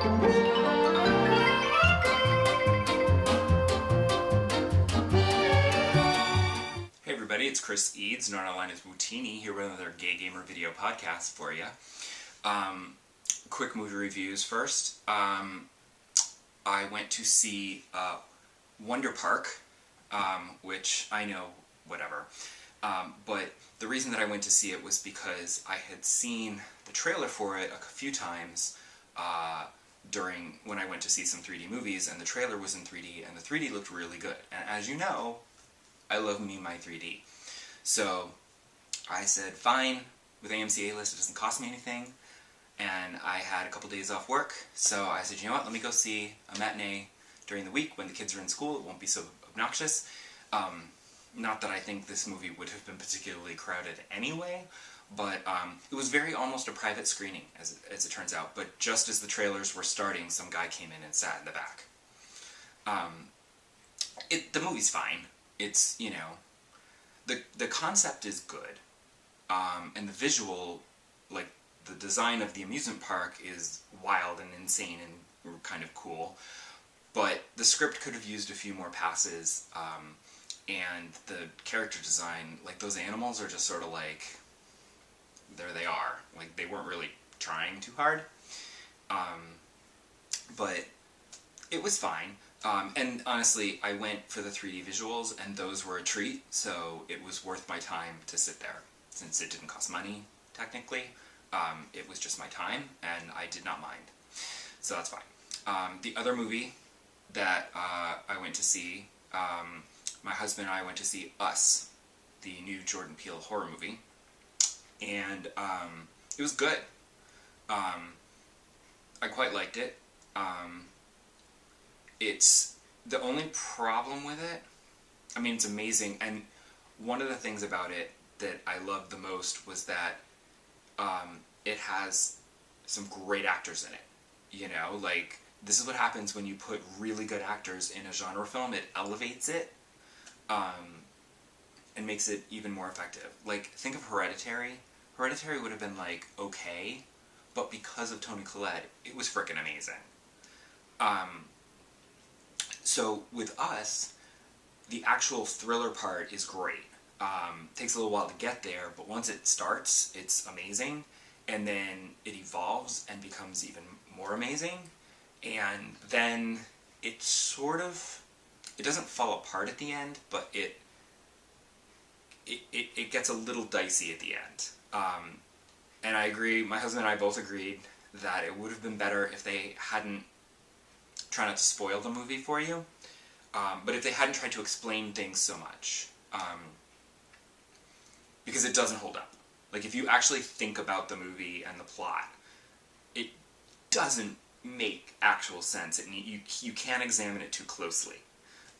Hey everybody, it's Chris Eads, known online as Wootini, here with another Gay Gamer video podcast for you. Quick movie reviews first. I went to see Wonder Park, which I know, whatever. But the reason that I went to see it was because I had seen the trailer for it a few times during when I went to see some 3D movies, and the trailer was in 3D, and the 3D looked really good. And as you know, I love me my 3D. So I said, fine, with AMC A-List it doesn't cost me anything, and I had a couple days off work, so I said, you know what, let me go see a matinee during the week when the kids are in school. It won't be so obnoxious. Not that I think this movie would have been particularly crowded anyway, but it was almost a private screening, as it turns out. But just as the trailers were starting, some guy came in and sat in the back. The movie's fine. It's, you know, the concept is good, and the visual, like, the design of the amusement park is wild and insane and kind of cool, but the script could have used a few more passes, and the character design, like, those animals are just sort of like, there they are. Like, they weren't really trying too hard, but it was fine. And honestly, I went for the 3D visuals, and those were a treat, so it was worth my time to sit there. Since it didn't cost money, technically, it was just my time, and I did not mind. So that's fine. The other movie that I went to see, my husband and I went to see Us, the new Jordan Peele horror movie, and it was good. I quite liked it. It's the only problem with it, I mean, it's amazing, and one of the things about it that I loved the most was that it has some great actors in it. You know, like, this is what happens when you put really good actors in a genre film. It elevates it, and makes it even more effective. Like, think of Hereditary. Hereditary would have been, like, okay, but because of Toni Collette, it was frickin' amazing. So with Us, the actual thriller part is great. Takes a little while to get there, but once it starts, it's amazing, and then it evolves and becomes even more amazing, and then it sort of, it doesn't fall apart at the end, but it gets a little dicey at the end. And I agree, my husband and I both agreed that it would have been better if they hadn't tried not to spoil the movie for you, but if they hadn't tried to explain things so much. Because it doesn't hold up. Like, if you actually think about the movie and the plot, it doesn't make actual sense. You can't examine it too closely.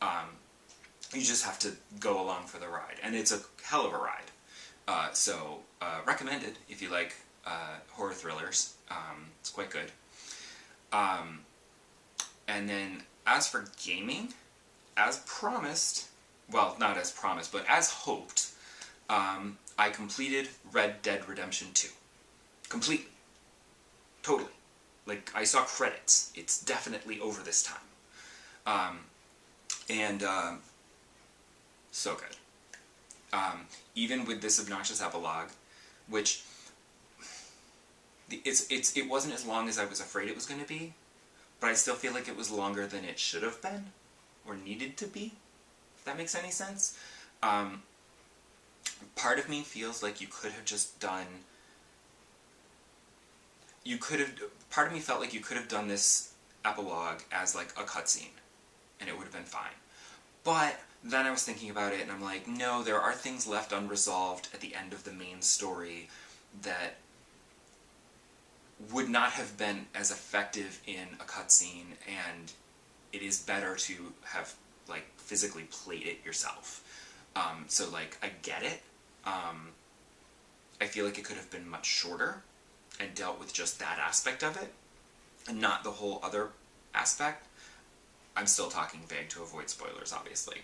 You just have to go along for the ride. And it's a hell of a ride. So, recommended if you like horror thrillers. It's quite good. And then, as for gaming, as promised, well, not as promised, but as hoped, I completed Red Dead Redemption 2. Completely. Totally. Like, I saw credits. It's definitely over this time. So good. Even with this obnoxious epilogue, which, it wasn't as long as I was afraid it was going to be, but I still feel like it was longer than it should have been, or needed to be, if that makes any sense. Part of me feels like you could have just done... Part of me felt like you could have done this epilogue as, like, a cutscene, and it would have been fine. But then I was thinking about it, and I'm like, no, there are things left unresolved at the end of the main story that would not have been as effective in a cutscene, and it is better to have, like, physically played it yourself. So, like, I get it. I feel like it could have been much shorter and dealt with just that aspect of it, and not the whole other aspect. I'm still talking vague to avoid spoilers, obviously.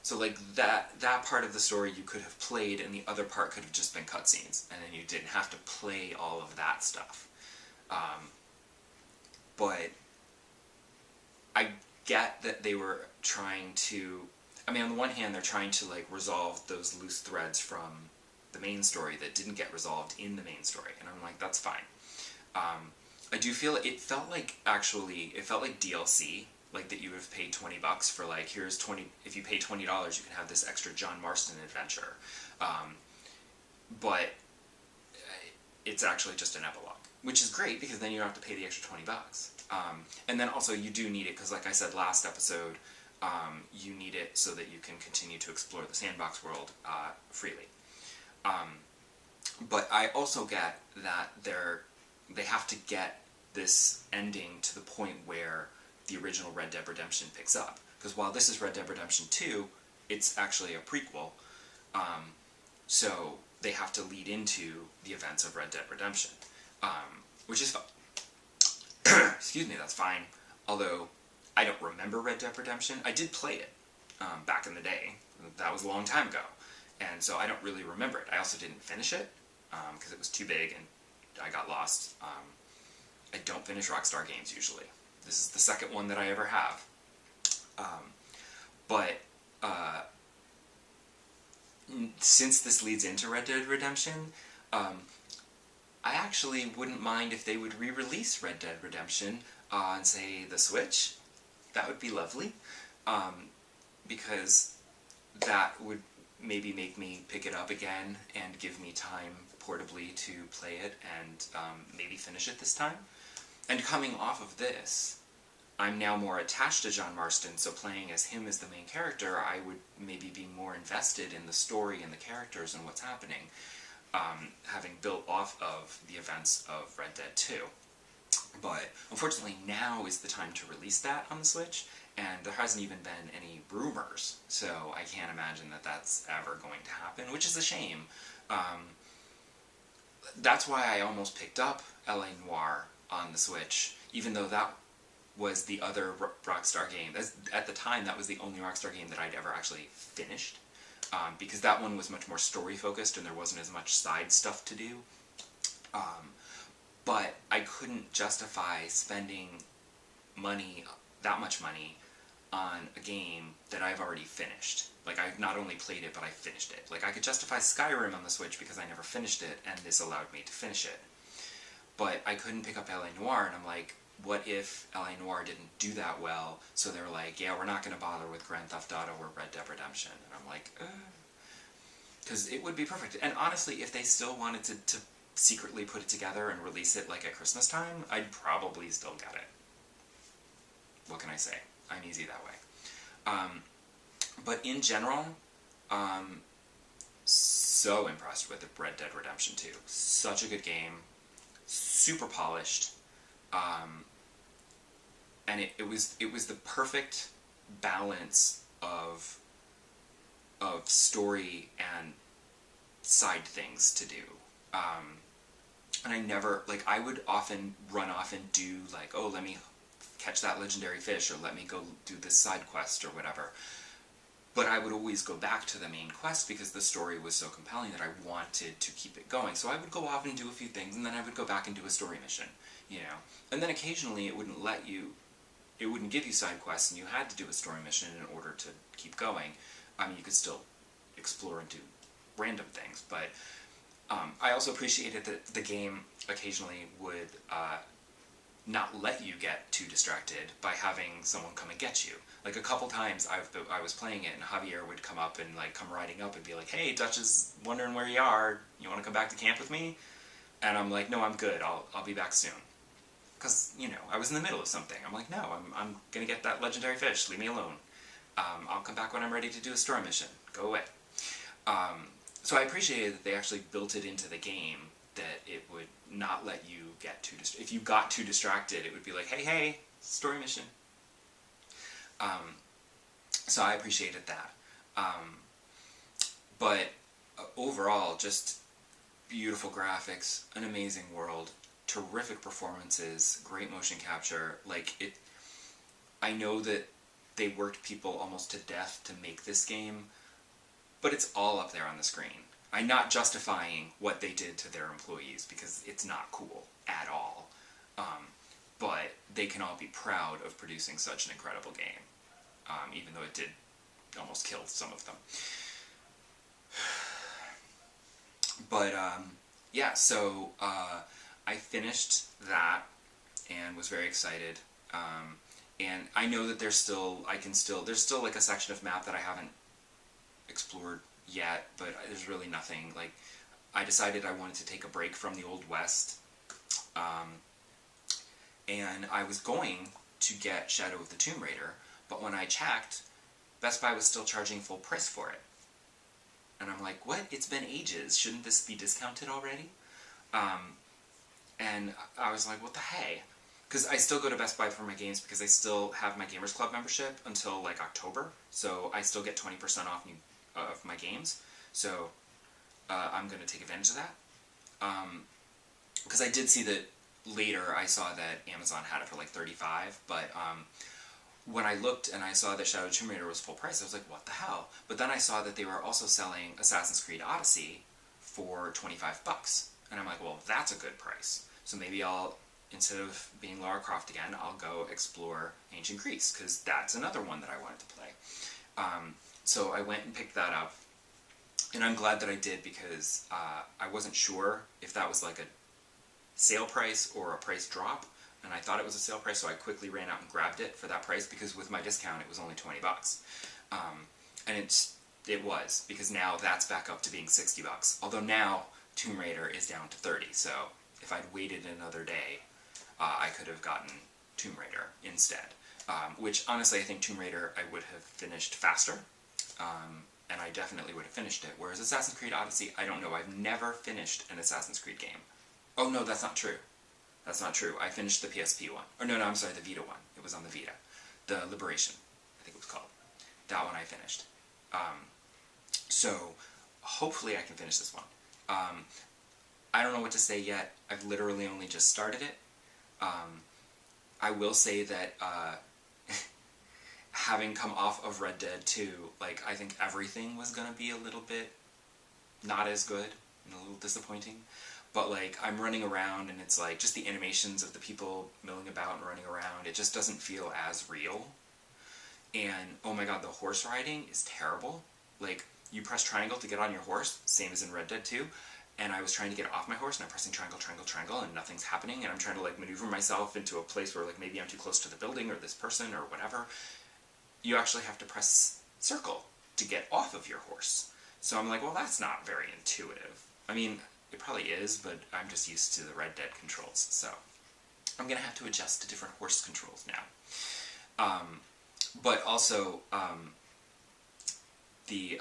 So, like, that part of the story you could have played, and the other part could have just been cutscenes, and then you didn't have to play all of that stuff. but I get that they were trying to, I mean, on the one hand, they're trying to, like, resolve those loose threads from the main story that didn't get resolved in the main story, and I'm like, that's fine. I do feel it felt like, actually, it felt like DLC, like that you would have paid $20 for, like, here's 20, if you pay $20, you can have this extra John Marston adventure. But it's actually just an epilogue, which is great because then you don't have to pay the extra $20. And then also you do need it because, like I said last episode, you need it so that you can continue to explore the sandbox world freely. But I also get that they have to get this ending to the point where the original Red Dead Redemption picks up. Because while this is Red Dead Redemption 2, it's actually a prequel. So they have to lead into the events of Red Dead Redemption, which is fine. Excuse me, that's fine. Although, I don't remember Red Dead Redemption. I did play it back in the day. That was a long time ago. And so I don't really remember it. I also didn't finish it because it was too big and I got lost. I don't finish Rockstar games usually. This is the second one that I ever have. But since this leads into Red Dead Redemption, I actually wouldn't mind if they would re-release Red Dead Redemption on, say, the Switch. That would be lovely. Because that would maybe make me pick it up again and give me time portably to play it and maybe finish it this time. And coming off of this, I'm now more attached to John Marston, so playing as him as the main character, I would maybe be more invested in the story and the characters and what's happening, having built off of the events of Red Dead 2. But unfortunately now is the time to release that on the Switch, and there hasn't even been any rumors, so I can't imagine that that's ever going to happen, which is a shame. That's why I almost picked up L.A. Noire on the Switch, even though that was the other Rockstar game. At the time, that was the only Rockstar game that I'd ever actually finished, because that one was much more story-focused and there wasn't as much side stuff to do. But I couldn't justify spending money, that much money, on a game that I've already finished. Like, I've not only played it, but I finished it. Like, I could justify Skyrim on the Switch because I never finished it, and this allowed me to finish it. But I couldn't pick up L.A. Noire, and I'm like, what if L.A. Noire didn't do that well, so they're like, yeah, we're not going to bother with Grand Theft Auto or Red Dead Redemption. And I'm like, because it would be perfect. And honestly, if they still wanted to secretly put it together and release it like at Christmas time, I'd probably still get it. What can I say? I'm easy that way. But in general, so impressed with Red Dead Redemption 2. Such a good game. Super polished. And it was the perfect balance of story and side things to do. And I never, like, I would often run off and do, like, oh, let me catch that legendary fish, or let me go do this side quest, or whatever. But I would always go back to the main quest because the story was so compelling that I wanted to keep it going. So I would go off and do a few things, and then I would go back and do a story mission, you know. And then occasionally it wouldn't give you side quests, and you had to do a story mission in order to keep going. I mean, you could still explore and do random things, but I also appreciated that the game occasionally would not let you get too distracted by having someone come and get you. Like, a couple times I was playing it, and Javier would come up and, like, come riding up and be like, hey, Dutch is wondering where you are, you want to come back to camp with me? And I'm like, no, I'm good, I'll be back soon. Because, you know, I was in the middle of something. I'm like, no, I'm gonna get that legendary fish, leave me alone. I'll come back when I'm ready to do a story mission, go away. So I appreciated that they actually built it into the game, that it would not let you get too distracted. If you got too distracted, it would be like, hey, story mission. So I appreciated that. But overall, just beautiful graphics, an amazing world, terrific performances, great motion capture. Like, I know that they worked people almost to death to make this game, but it's all up there on the screen. I'm not justifying what they did to their employees, because it's not cool at all. But they can all be proud of producing such an incredible game, even though it did almost kill some of them. But yeah, so I finished that and was very excited. And I know that there's still like a section of map that I haven't explored yet, but there's really nothing. Like, I decided I wanted to take a break from the Old West, and I was going to get Shadow of the Tomb Raider, but when I checked, Best Buy was still charging full price for it. And I'm like, what? It's been ages. Shouldn't this be discounted already? And I was like, what the hey? Because I still go to Best Buy for my games because I still have my Gamers Club membership until like October, so I still get 20% off of my games. So I'm going to take advantage of that. Because I did see that later. I saw that Amazon had it for like $35, but when I looked and I saw that Shadow of the Tomb Raider was full price, I was like, what the hell? But then I saw that they were also selling Assassin's Creed Odyssey for $25. And I'm like, well, that's a good price. So maybe I'll, instead of being Lara Croft again, I'll go explore Ancient Greece, because that's another one that I wanted to play. So I went and picked that up, and I'm glad that I did, because I wasn't sure if that was like a sale price or a price drop, and I thought it was a sale price, so I quickly ran out and grabbed it for that price, because with my discount it was only $20. And it was, because now that's back up to being $60. Although now Tomb Raider is down to $30, so if I'd waited another day, I could have gotten Tomb Raider instead. Which, honestly, I think Tomb Raider I would have finished faster, and I definitely would have finished it. Whereas Assassin's Creed Odyssey, I don't know, I've never finished an Assassin's Creed game. Oh no, that's not true. That's not true. I finished the PSP one. Or no, I'm sorry, the Vita one. It was on the Vita. The Liberation, I think it was called. That one I finished. So, hopefully I can finish this one. I don't know what to say yet. I've literally only just started it. I will say that having come off of Red Dead 2, like, I think everything was going to be a little bit not as good and a little disappointing. But, like, I'm running around and it's like, just the animations of the people milling about and running around, it just doesn't feel as real. And, oh my god, the horse riding is terrible. Like, you press triangle to get on your horse, same as in Red Dead 2, and I was trying to get off my horse, and I'm pressing triangle, triangle, triangle, and nothing's happening, and I'm trying to, like, maneuver myself into a place where, like, maybe I'm too close to the building or this person or whatever. You actually have to press circle to get off of your horse. So I'm like, well, that's not very intuitive. I mean, it probably is, but I'm just used to the Red Dead controls, so I'm going to have to adjust to different horse controls now. But also, the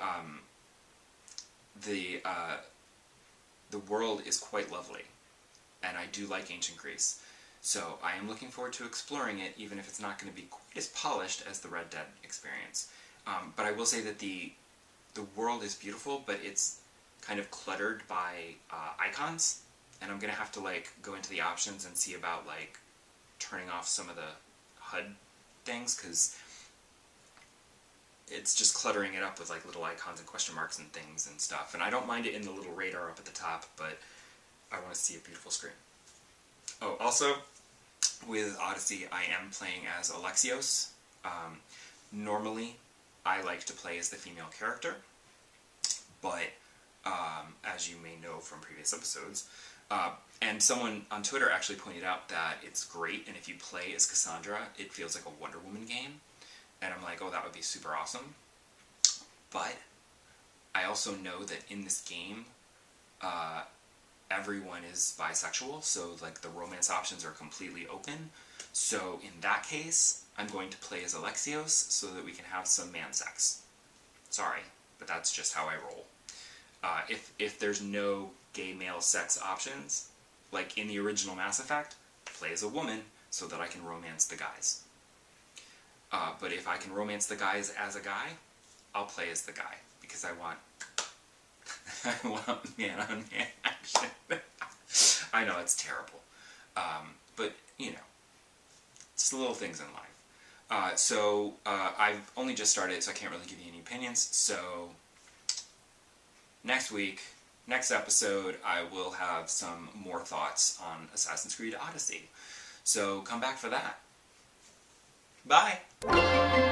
world is quite lovely, and I do like Ancient Greece. So I am looking forward to exploring it, even if it's not going to be quite as polished as the Red Dead experience. But I will say that the world is beautiful, but it's kind of cluttered by icons, and I'm going to have to, like, go into the options and see about, like, turning off some of the HUD things, because it's just cluttering it up with, like, little icons and question marks and things and stuff. And I don't mind it in the little radar up at the top, but I want to see a beautiful screen. Oh, also, with Odyssey, I am playing as Alexios. Normally, I like to play as the female character, but as you may know from previous episodes, and someone on Twitter actually pointed out that it's great, and if you play as Cassandra, it feels like a Wonder Woman game. And I'm like, oh, that would be super awesome. But I also know that in this game, everyone is bisexual, so, like, the romance options are completely open. So in that case, I'm going to play as Alexios so that we can have some man sex. Sorry, but that's just how I roll. If there's no gay male sex options, like in the original Mass Effect, play as a woman so that I can romance the guys. But if I can romance the guys as a guy, I'll play as the guy, because I want man-on-man action. I know, it's terrible. But, you know, it's the little things in life. So I've only just started, so I can't really give you any opinions. So next week, next episode, I will have some more thoughts on Assassin's Creed Odyssey. So come back for that. Bye!